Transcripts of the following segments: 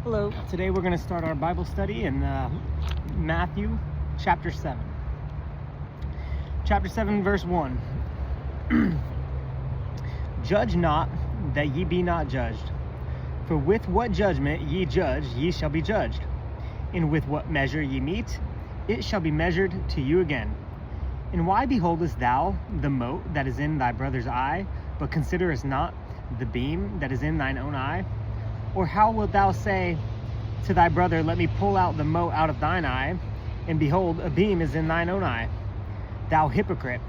Hello. Today we're going to start our Bible study in Matthew chapter 7. Chapter 7 verse 1. Judge not, that ye be not judged. For with what judgment ye judge, ye shall be judged. And with what measure ye mete, it shall be measured to you again. And why beholdest thou the mote that is in thy brother's eye, but considerest not the beam that is in thine own eye? Or how wilt thou say to thy brother, let me pull out the mote out of thine eye, and behold, a beam is in thine own eye? Thou hypocrite,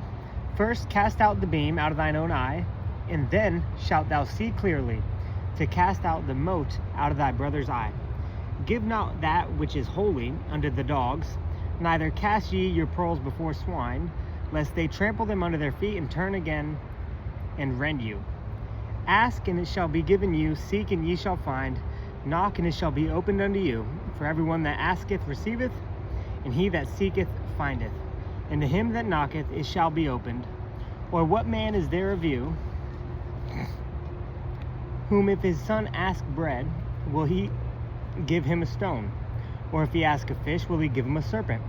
first cast out the beam out of thine own eye, and then shalt thou see clearly to cast out the mote out of thy brother's eye. Give not that which is holy unto the dogs, neither cast ye your pearls before swine, lest they trample them under their feet and turn again and rend you. Ask, and it shall be given you. Seek, and ye shall find. Knock, and it shall be opened unto you. For everyone that asketh receiveth, and he that seeketh findeth. And to him that knocketh it shall be opened. Or what man is there of you, whom if his son ask bread, will he give him a stone? Or if he ask a fish, will he give him a serpent?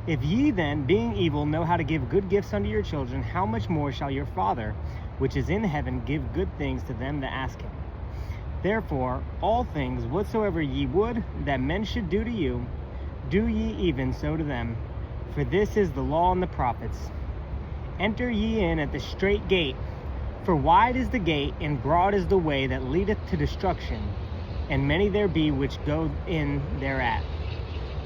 If ye then, being evil, know how to give good gifts unto your children, how much more shall your Father, which is in heaven, give good things to them that ask him? Therefore, all things whatsoever ye would that men should do to you, do ye even so to them. For this is the law and the prophets. Enter ye in at the strait gate, for wide is the gate, and broad is the way that leadeth to destruction, and many there be which go in thereat.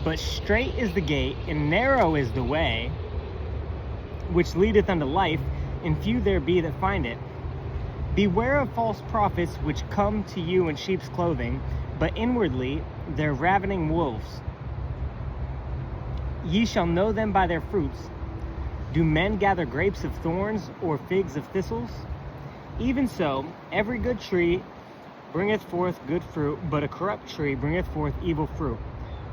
But strait is the gate, and narrow is the way which leadeth unto life, and few there be that find it. Beware of false prophets, which come to you in sheep's clothing, but inwardly they're ravening wolves. Ye shall know them by their fruits. Do men gather grapes of thorns, or figs of thistles? Even so, every good tree bringeth forth good fruit, but a corrupt tree bringeth forth evil fruit.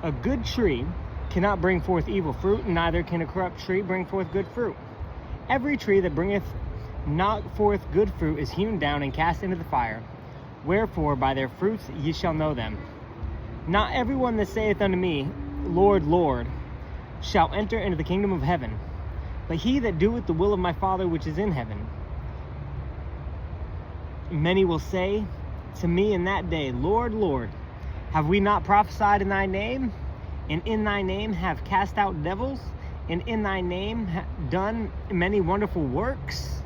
A good tree cannot bring forth evil fruit, neither can a corrupt tree bring forth good fruit. Every tree that bringeth not forth good fruit is hewn down and cast into the fire. Wherefore by their fruits ye shall know them. Not everyone that saith unto me, Lord, Lord, shall enter into the kingdom of heaven, but he that doeth the will of my Father which is in heaven. Many will say to me in that day, Lord, Lord, have we not prophesied in thy name, and in thy name have cast out devils, and in thy name done many wonderful works?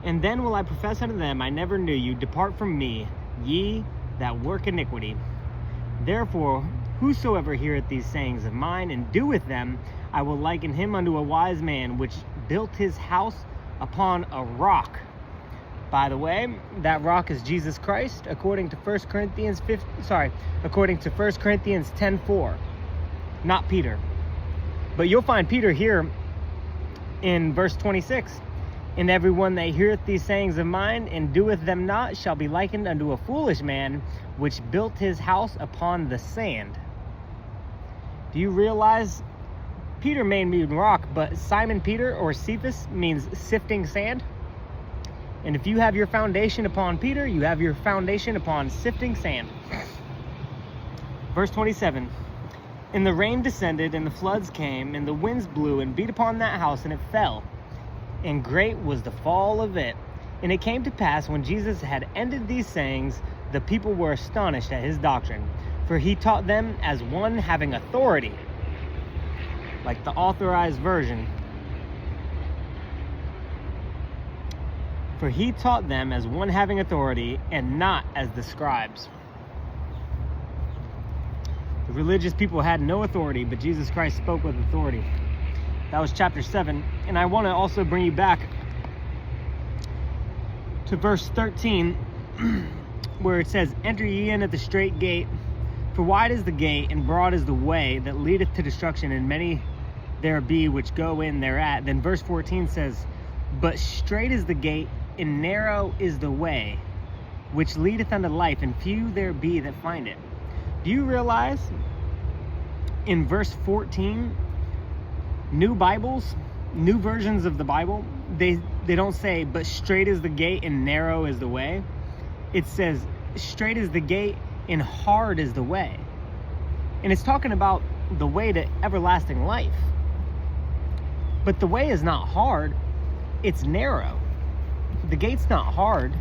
And then will I profess unto them, I never knew you. Depart from me, ye that work iniquity. Therefore, whosoever heareth these sayings of mine, and doeth them, I will liken him unto a wise man, which built his house upon a rock. By the way, that rock is Jesus Christ, according to 1 Corinthians 10:4, not Peter. But you'll find Peter here in verse 26. And everyone that heareth these sayings of mine, and doeth them not, shall be likened unto a foolish man, which built his house upon the sand. Do you realize Peter may mean rock, but Simon Peter, or Cephas, means sifting sand? And if you have your foundation upon Peter, you have your foundation upon sifting sand. Verse 27. And the rain descended, and the floods came, and the winds blew, and beat upon that house, and it fell. And great was the fall of it. And it came to pass, when Jesus had ended these sayings, the people were astonished at his doctrine. For he taught them as one having authority, like the authorized version. For he taught them as one having authority, and not as the scribes. The religious people had no authority, but Jesus Christ spoke with authority. That was chapter 7. And I want to also bring you back to verse 13, where it says, Enter ye in at the strait gate, for wide is the gate, and broad is the way that leadeth to destruction, and many there be which go in thereat. Then verse 14 says, But strait is the gate, and narrow is the way which leadeth unto life, and few there be that find it. Do you realize in verse 14, new Bibles, new versions of the Bible, they don't say, but straight is the gate and narrow is the way. It says, straight is the gate and hard is the way. And it's talking about the way to everlasting life. But the way is not hard, it's narrow. The gate's not hard,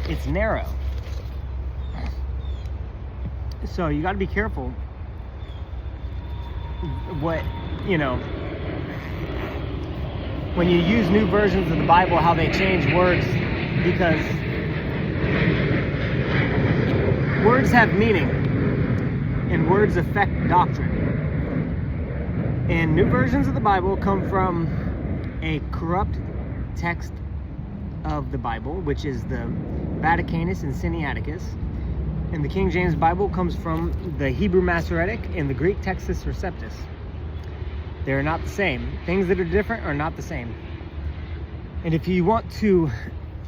it's narrow. So you got to be careful what, when you use new versions of the Bible, how they change words, because words have meaning and words affect doctrine. And new versions of the Bible come from a corrupt text of the Bible, which is the Vaticanus and Sinaiticus. And the King James Bible comes from the Hebrew Masoretic and the Greek Textus Receptus. They're not the same. Things that are different are not the same. And if you want to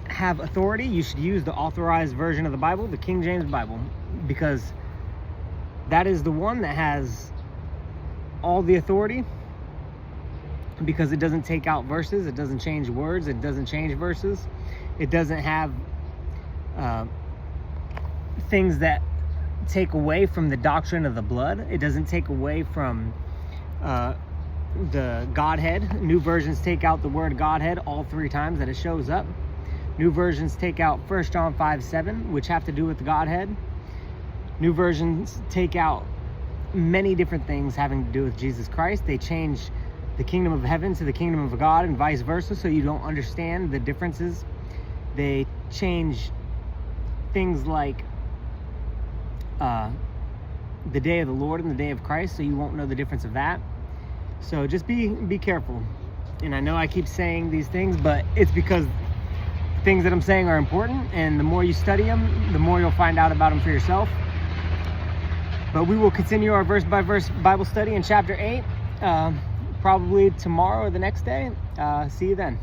have authority, you should use the authorized version of the Bible, the King James Bible, because that is the one that has all the authority, because it doesn't take out verses, it doesn't change words, it doesn't change verses, it doesn't have things that take away from the doctrine of the blood, it doesn't take away from the Godhead. New versions take out the word Godhead all 3 times that it shows up. New versions take out 1 John 5:7, which have to do with the Godhead. New versions take out many different things having to do with Jesus Christ. They change the kingdom of heaven to the kingdom of God and vice versa, so you don't understand the differences. They change things like the day of the Lord and the day of Christ, so you won't know the difference of that. So just be careful. And I know I keep saying these things, but it's because the things that I'm saying are important, and the more you study them, the more you'll find out about them for yourself. But we will continue our verse-by-verse Bible study in chapter 8, probably tomorrow or the next day. See you then.